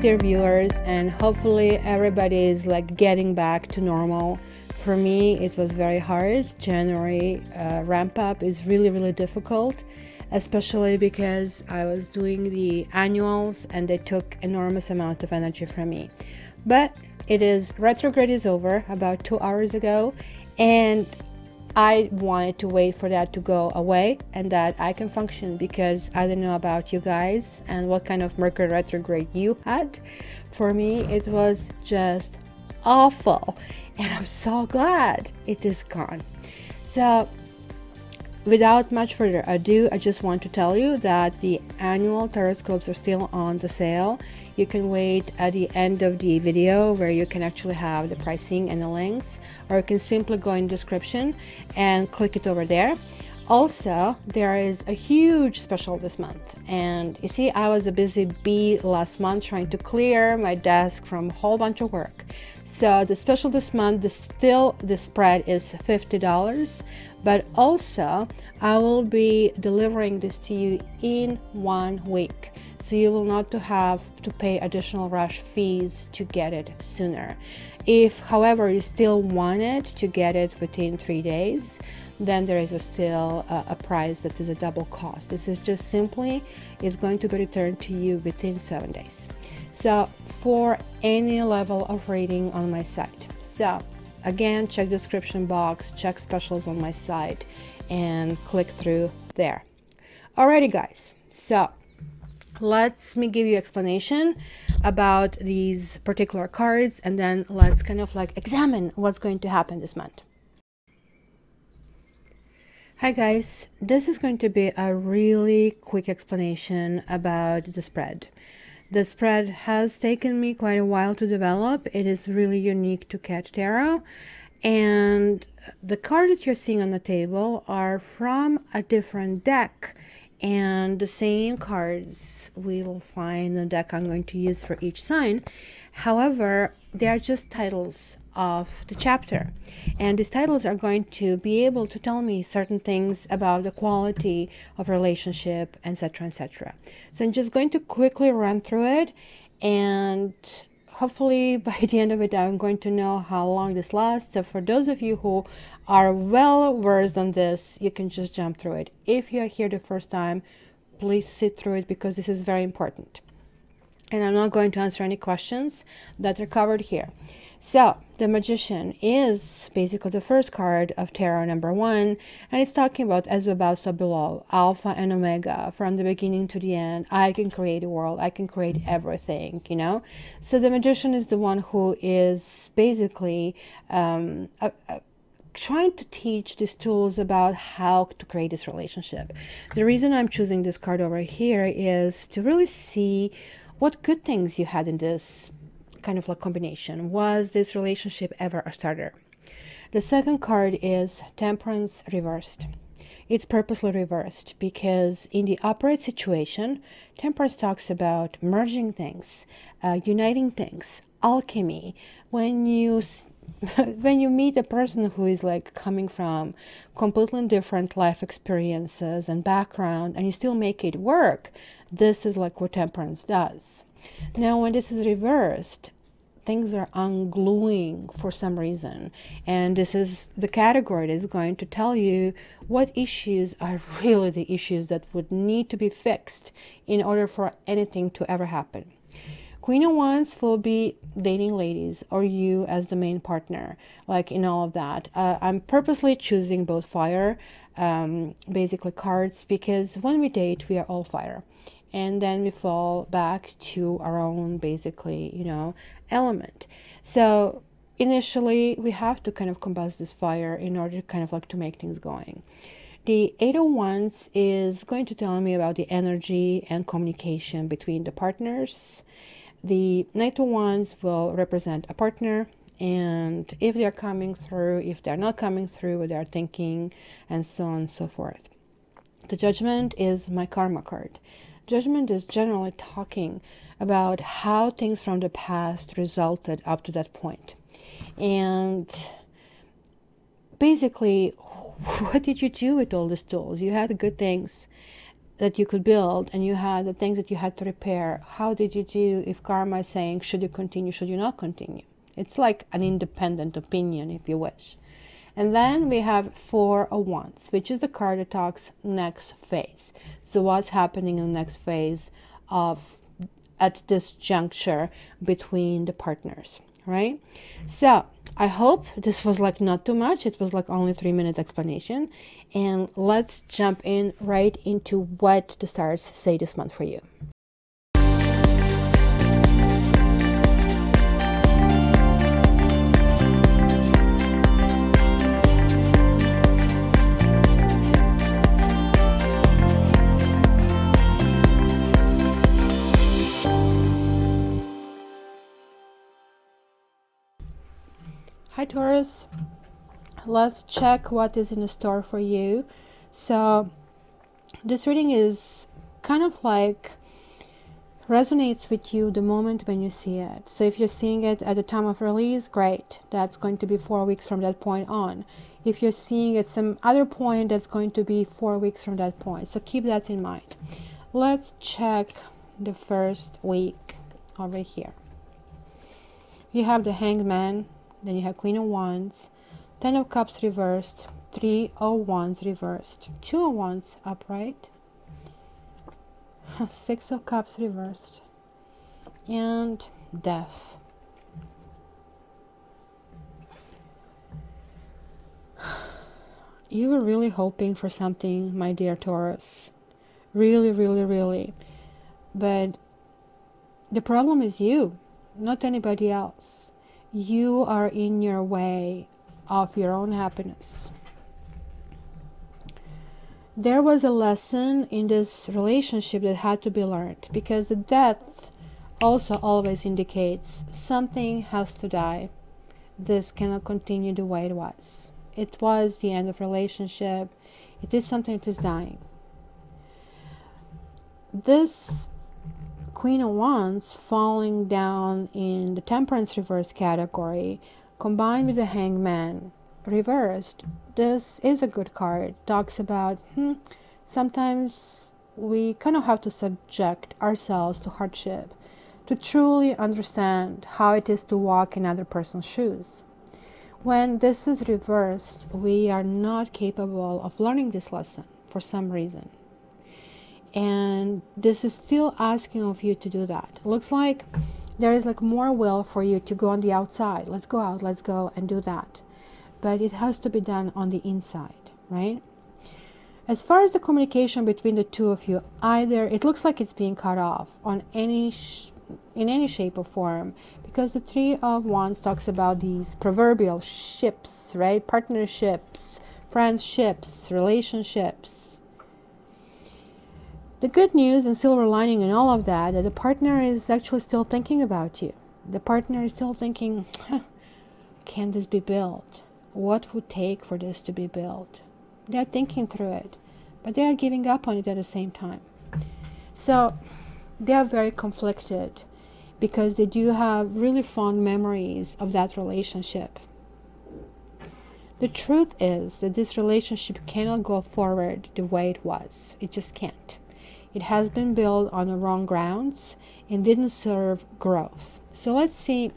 dear viewers, and hopefully everybody is like getting back to normal. For me, it was very hard. January ramp up is really difficult, especially because I was doing the annuals and they took enormous amount of energy from me. But it is, retrograde is over about 2 hours ago, and I wanted to wait for that to go away and that I can function, because I don't know about you guys and what kind of Mercury retrograde you had. For me, it was just awful, and I'm so glad it is gone. So without much further ado, I just want to tell you that the annual tarot scopes are still on the sale. You can wait at the end of the video where you can actually have the pricing and the links, or you can simply go in the description and click it over there. Also, there is a huge special this month, and you see, I was a busy bee last month trying to clear my desk from a whole bunch of work. So the special this month, the spread is $50, but also I will be delivering this to you in 1 week. So you will not have to pay additional rush fees to get it sooner. If, however, you still wanted to get it within 3 days, then there is still a price that is a double cost. This is just simply, it's going to be returned to you within 7 days. So for any level of rating on my site. So again, check description box, check specials on my site, and click through there. Alrighty guys, so let me give you explanation about these particular cards, and then let's kind of like examine what's going to happen this month. Hi guys, this is going to be a really quick explanation about the spread. The spread has taken me quite a while to develop. It is really unique to Cat Tarot, and the cards that you're seeing on the table are from a different deck, and the same cards we will find in the deck I'm going to use for each sign. However, they are just titles of the chapter, and these titles are going to be able to tell me certain things about the quality of relationship, etc, etc. So I'm just going to quickly run through it, and hopefully by the end of it I'm going to know how long this lasts. So for those of you who are well versed on this, you can just jump through it. If you are here the first time, please sit through it, because this is very important, and I'm not going to answer any questions that are covered here. So the Magician is basically the first card of tarot number 1, and it's talking about as above so below, alpha and omega, from the beginning to the end. I can create a world, I can create everything, you know. So the Magician is the one who is basically trying to teach these tools about how to create this relationship. The reason I'm choosing this card over here is to really see what good things you had in this kind of like combination. Was this relationship ever a starter? The second card is Temperance reversed. It's purposely reversed because in the upright situation, Temperance talks about merging things, uniting things, alchemy. When you meet a person who is like coming from completely different life experiences and background, and you still make it work, this is like what Temperance does. Now, when this is reversed, things are ungluing for some reason, and this is the category that is going to tell you what issues are really the issues that would need to be fixed in order for anything to ever happen. Queen of Wands will be dating ladies, or you as the main partner, like in all of that. I'm purposely choosing both fire basically cards, because when we date we are all fire, and then we fall back to our own basically, you know, element. So initially we have to kind of combust this fire in order to kind of like to make things going. The 8 of Wands is going to tell me about the energy and communication between the partners. The Knight of Wands will represent a partner, and if they're coming through, if they're not coming through, what they're thinking, and so on and so forth. The Judgment is my karma card. Judgment is generally talking about how things from the past resulted up to that point. And basically, what did you do with all these tools? You had good things. that you could build, and you had the things that you had to repair. How did you do if karma is saying, should you continue, should you not continue? It's like an independent opinion, if you wish. And then we have Four of Wands, which is the card that talks next phase. So what's happening in the next phase at this juncture between the partners, right? So I hope this was like not too much. It was like only 3-minute explanation. And let's jump in right into what the stars say this month for you. Hi Taurus, let's check what is in the store for you. So this reading is kind of like resonates with you the moment when you see it. So if you're seeing it at the time of release, great, that's going to be 4 weeks from that point on. If you're seeing it some other point, that's going to be 4 weeks from that point. So keep that in mind. Let's check the first week over here. You have the Hanged Man. Then you have Queen of Wands, 10 of Cups reversed, 3 of Wands reversed, 2 of Wands upright, 6 of Cups reversed, and Death. You were really hoping for something, my dear Taurus. Really, really, really. But the problem is you, not anybody else. You are in your way of your own happiness. There was a lesson in this relationship that had to be learned, because the death also always indicates something has to die. This cannot continue the way it was. It was the end of relationship. It is something that is dying. This Queen of Wands falling down in the Temperance reversed category, combined with the Hanged Man reversed, this is a good card. Talks about sometimes we kind of have to subject ourselves to hardship to truly understand how it is to walk in another person's shoes. When this is reversed, we are not capable of learning this lesson for some reason. And this is still asking of you to do that. It looks like there is like more will for you to go on the outside. Let's go out, let's go and do that. But it has to be done on the inside, right? As far as the communication between the two of you, either it looks like it's being cut off on in any shape or form, because the Three of Wands talks about these proverbial ships, right? Partnerships, friendships, relationships. The good news and silver lining in all of that, that the partner is actually still thinking about you. The partner is still thinking, can this be built? What would take for this to be built? They're thinking through it, but they are giving up on it at the same time. So they are very conflicted, because they do have really fond memories of that relationship. The truth is that this relationship cannot go forward the way it was. It just can't. It has been built on the wrong grounds and didn't serve growth. So let's see.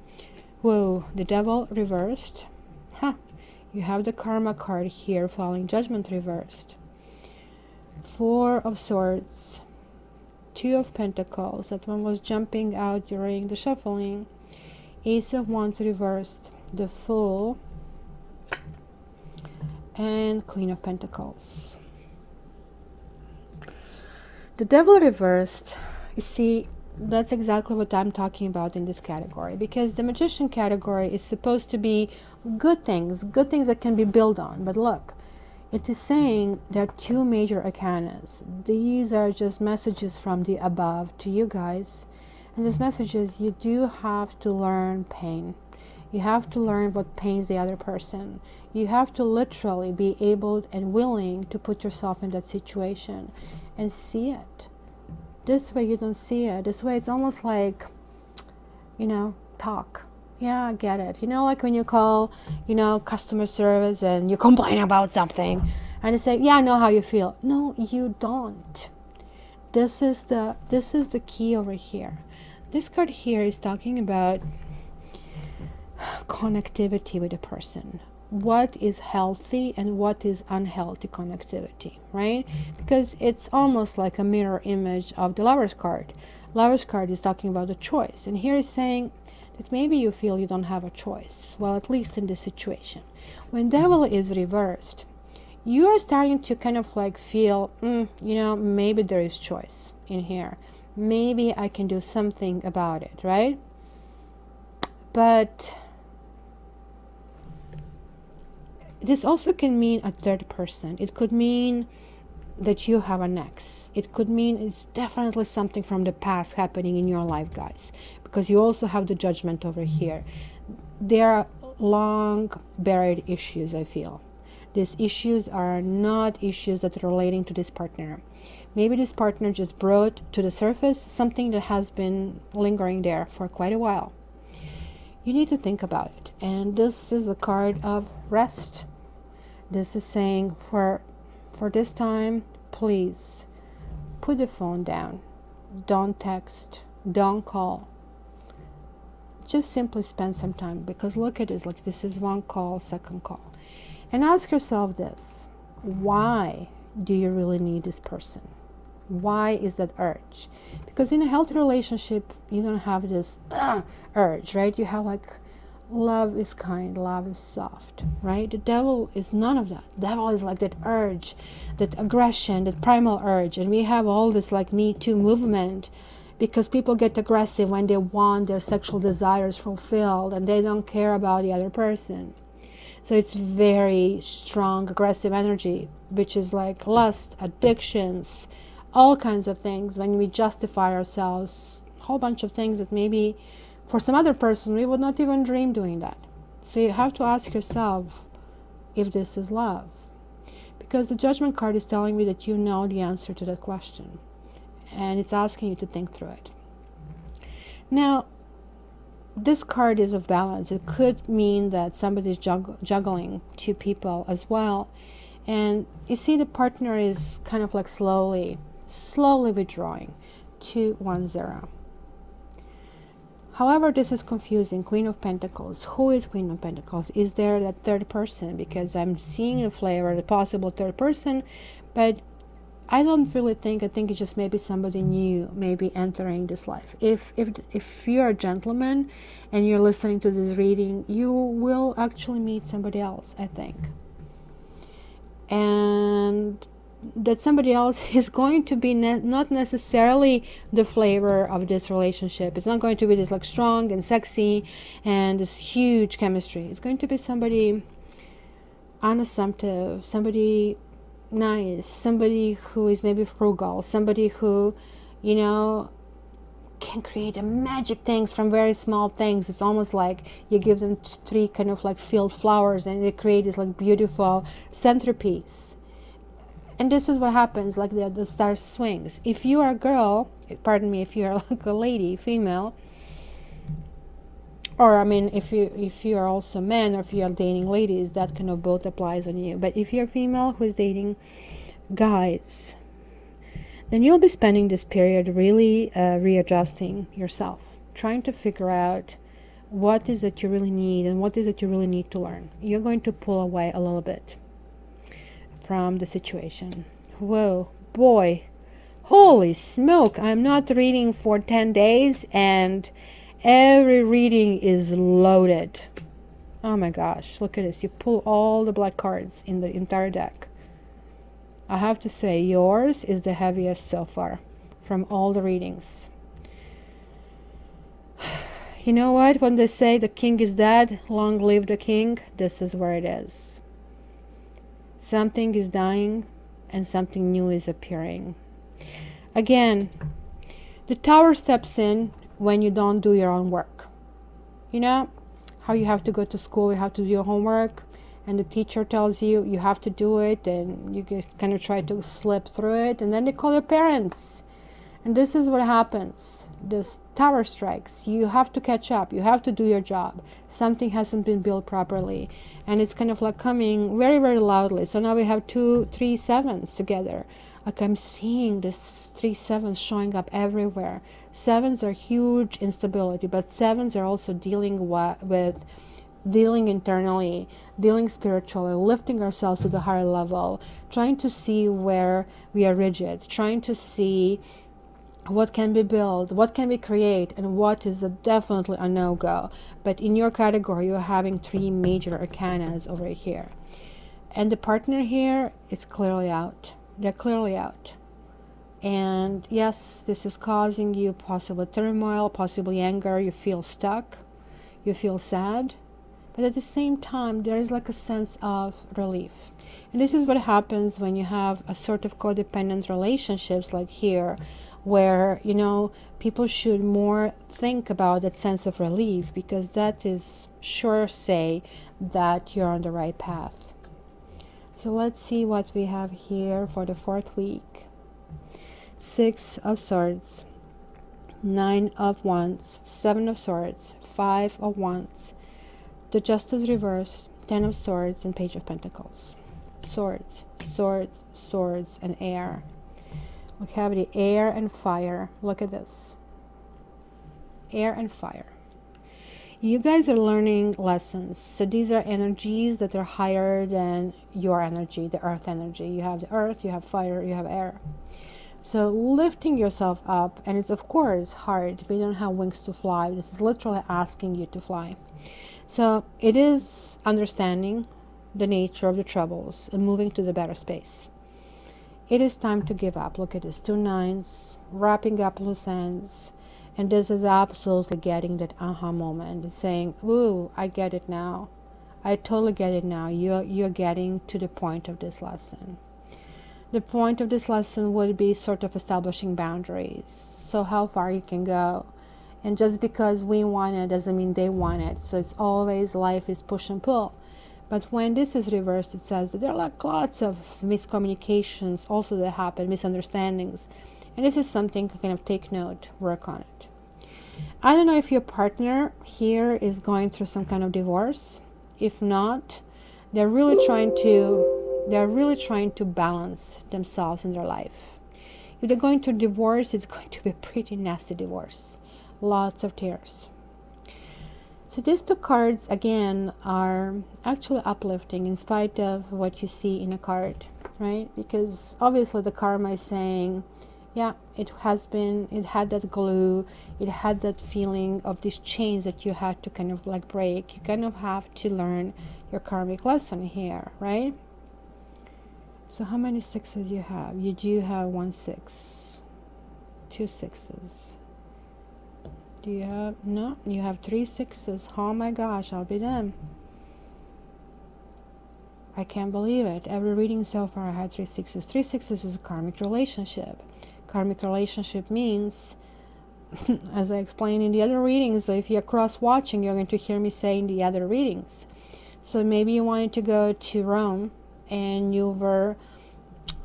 Whoa, the Devil reversed. You have the Karma card here, Falling Judgment reversed. 4 of Swords, 2 of Pentacles. That one was jumping out during the shuffling. Ace of Wands reversed, the Fool, and Queen of Pentacles. The Devil reversed, you see, that's exactly what I'm talking about in this category, because the Magician category is supposed to be good things that can be built on. But look, it is saying there are 2 major arcanas. These are just messages from the above to you guys. And these messages, you do have to learn pain. You have to learn what pains the other person. You have to literally be able and willing to put yourself in that situation and see it. This way you don't see it. This way it's almost like, talk. Yeah, I get it. Like when you call, customer service and you complain about something and they say, yeah, I know how you feel. No, you don't. This is the key over here. This card here is talking about connectivity with a person. What is healthy and what is unhealthy connectivity, right? Because it's almost like a mirror image of the Lover's card. Lover's card is talking about a choice, and here is saying that maybe you feel you don't have a choice. Well, at least in this situation. When Devil is reversed, you are starting to kind of like feel, you know, maybe there is choice in here. Maybe I can do something about it, right? But this also can mean a third person. It could mean that you have an ex. It could mean it's definitely something from the past happening in your life, guys, because you also have the Judgment over here. There are long buried issues, I feel. These issues are not issues that are relating to this partner. Maybe this partner just brought to the surface something that has been lingering there for quite a while. You need to think about it. And this is a card of rest. This is saying for this time, please put the phone down. Don't text. Don't call. Just simply spend some time, because look at this, like this is one call, second call. And ask yourself this: why do you really need this person? Why is that urge? Because in a healthy relationship, you don't have this urge, right? You have like, love is kind, love is soft, right? The Devil is none of that. Devil is like that urge, that aggression, that primal urge. And we have all this like Me Too movement, because people get aggressive when they want their sexual desires fulfilled and they don't care about the other person. So it's very strong, aggressive energy, which is like lust, addictions, all kinds of things. When we justify ourselves, a whole bunch of things that maybe for some other person we would not even dream doing that. So you have to ask yourself if this is love. Because the Judgment card is telling me that you know the answer to that question. And it's asking you to think through it. Now, this card is of balance. It could mean that somebody's juggling two people as well. And you see the partner is kind of like slowly withdrawing. 2-1-0. However, this is confusing. Queen of Pentacles. Who is Queen of Pentacles? Is there that third person? Because I'm seeing a flavor, the possible third person, but I don't really think. I think it's just maybe somebody new, maybe entering this life. If you're a gentleman and you're listening to this reading, you will actually meet somebody else, I think. And that somebody else is going to be not necessarily the flavor of this relationship. It's not going to be this like strong and sexy and this huge chemistry. It's going to be somebody unassumptive, somebody nice, somebody who is maybe frugal, somebody who, you know, can create a magic things from very small things. It's almost like you give them 3 kind of like field flowers and they create this like beautiful centerpiece. And this is what happens, like the star swings. If you are a girl, pardon me, if you are like a lady, female, or I mean, if you are also men, or if you are dating ladies, that kind of both applies on you. But if you're female who is dating guys, then you'll be spending this period really readjusting yourself, trying to figure out what is it you really need and what is it you really need to learn. You're going to pull away a little bit from the situation. Whoa, boy, holy smoke, I'm not reading for 10 days and every reading is loaded. Oh my gosh, look at this. You pull all the black cards in the entire deck. I have to say, yours is the heaviest so far from all the readings. You know what? When they say the king is dead, long live the king, this is where it is. Something is dying and something new is appearing. Again, the Tower steps in when you don't do your own work. You know how you have to go to school, you have to do your homework, and the teacher tells you you have to do it, and you just kind of try to slip through it, and then they call your parents. And this is what happens. This Tower strikes. You have to catch up. You have to do your job. Something hasn't been built properly. And it's kind of like coming very, very loudly. So now we have 2, 3 sevens together. Like I'm seeing this 3 7s showing up everywhere. Sevens are huge instability, but sevens are also dealing with dealing internally, dealing spiritually, lifting ourselves to the higher level, trying to see where we are rigid, trying to see what can be built, what can we create, and what is definitely a no-go. But in your category, you're having 3 major arcanas over here. And the partner here is clearly out. They're clearly out. And yes, this is causing you possibly turmoil, possibly anger. You feel stuck. You feel sad. But at the same time, there is like a sense of relief. And this is what happens when you have a sort of codependent relationships like here, where, you know, people should more think about that sense of relief, because that is sure say that you're on the right path. So let's see what we have here for the 4th week. 6 of Swords, 9 of Wands, 7 of Swords, 5 of Wands, the Justice reverse, 10 of Swords, and Page of Pentacles. Swords, swords, swords, and air. We have the air and fire. Look at this. Air and fire. You guys are learning lessons. So these are energies that are higher than your energy, the earth energy. You have the earth, you have fire, you have air. So lifting yourself up, and it's of course hard. We don't have wings to fly. This is literally asking you to fly. So it is understanding the nature of the troubles and moving to the better space. It is time to give up. Look at this, 2 9s, wrapping up loose ends. And this is absolutely getting that aha moment. It's saying, ooh, I get it now. I totally get it now. You're getting to the point of this lesson. The point of this lesson would be sort of establishing boundaries. So how far you can go. And just because we want it doesn't mean they want it. So it's always, life is push and pull. But when this is reversed, it says that there are like lots of miscommunications also that happen, misunderstandings. And this is something to kind of take note, work on it. I don't know if your partner here is going through some kind of divorce. If not, they're really trying to balance themselves in their life. If they're going through divorce, it's going to be a pretty nasty divorce. Lots of tears. So these 2 cards, again, are actually uplifting in spite of what you see in a card, right? Because obviously the karma is saying, yeah, it had that glue, it had that feeling of these chains that you had to kind of like break. You kind of have to learn your karmic lesson here, right? So how many 6s you have? You do have 1 6, 2 6s. Do you have, no, you have 3 6s. Oh my gosh, I'll be damned. I can't believe it. Every reading so far I had 3 6s. 3 6s is a karmic relationship. Karmic relationship means, as I explained in the other readings, so if you're cross-watching, you're going to hear me say in the other readings. So maybe you wanted to go to Rome and you were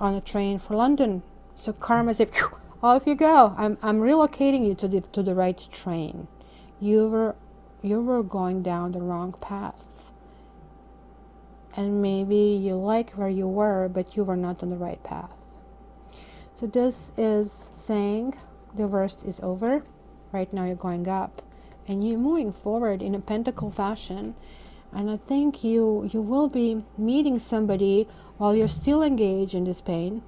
on a train for London. So karma said, off you go. I'm relocating you to the right train. You were going down the wrong path. And maybe you like where you were, but you were not on the right path. So this is saying the worst is over. Right now you're going up. And you're moving forward in a pentacle fashion. And I think you will be meeting somebody while you're still engaged in this pain.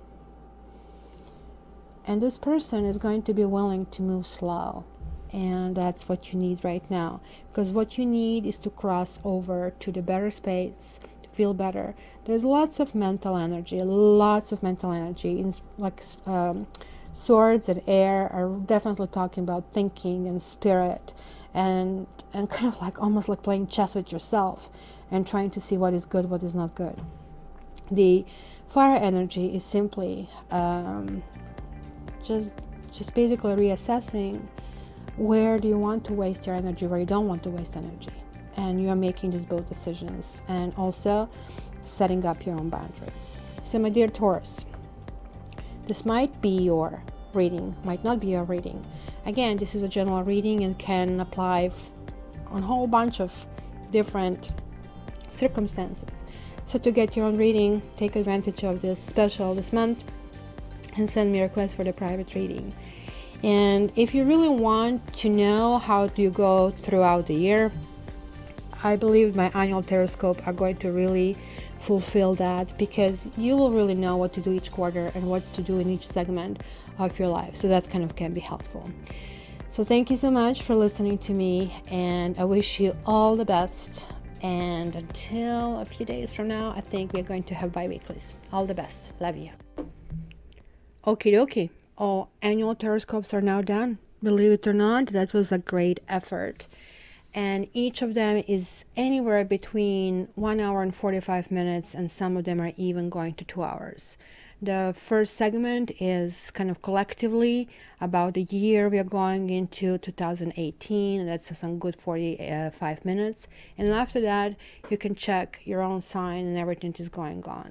And this person is going to be willing to move slow. And that's what you need right now. Because what you need is to cross over to the better space, to feel better. There's lots of mental energy, in like swords and air are definitely talking about thinking and spirit and kind of like almost like playing chess with yourself and trying to see what is good, what is not good. The fire energy is simply just basically reassessing where do you want to waste your energy, where you don't want to waste energy. And you're making these both decisions and also setting up your own boundaries. So my dear Taurus, this might be your reading, might not be your reading. Again, this is a general reading and can apply on a whole bunch of different circumstances. So to get your own reading, take advantage of this special this month. and send me a request for the private reading. And if you really want to know how do you go throughout the year, I believe my annual Tauroscope are going to really fulfill that, because you will really know what to do each quarter and what to do in each segment of your life. So that kind of can be helpful. So thank you so much for listening to me, and I wish you all the best. And until a few days from now, I think we're going to have bi-weeklies. All the best. Love you. Okie dokie. All annual Tauroscopes are now done. Believe it or not, that was a great effort. And each of them is anywhere between 1 hour and 45 minutes, and some of them are even going to 2 hours. The first segment is kind of collectively about the year we are going into, 2018. That's some good 45 minutes. And after that, you can check your own sign and everything is going on.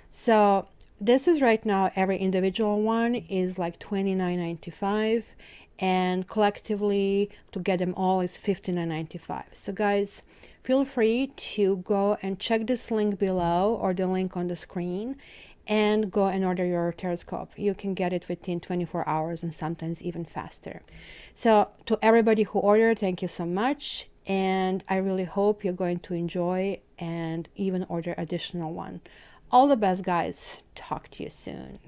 So this is right now, every individual one is like $29.95, and collectively to get them all is $59.95. So guys, feel free to go and check this link below or the link on the screen and go and order your Tauroscope. You can get it within 24 hours and sometimes even faster. So to everybody who ordered, thank you so much, and I really hope you're going to enjoy and even order additional one. All the best, guys. Talk to you soon.